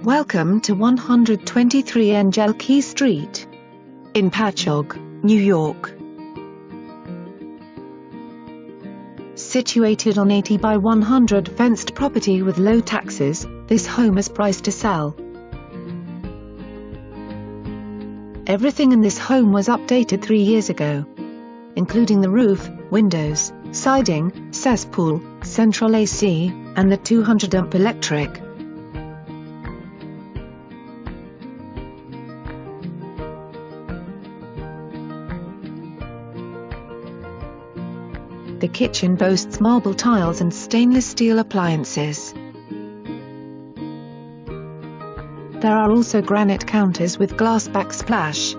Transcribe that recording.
Welcome to 123 Engelke Street in Patchogue, New York. Situated on 80 by 100 fenced property with low taxes, this home is priced to sell. Everything in this home was updated 3 years ago, including the roof, windows, siding, cesspool, central AC, and the 200-amp electric. The kitchen boasts marble tiles and stainless steel appliances. There are also granite counters with glass backsplash.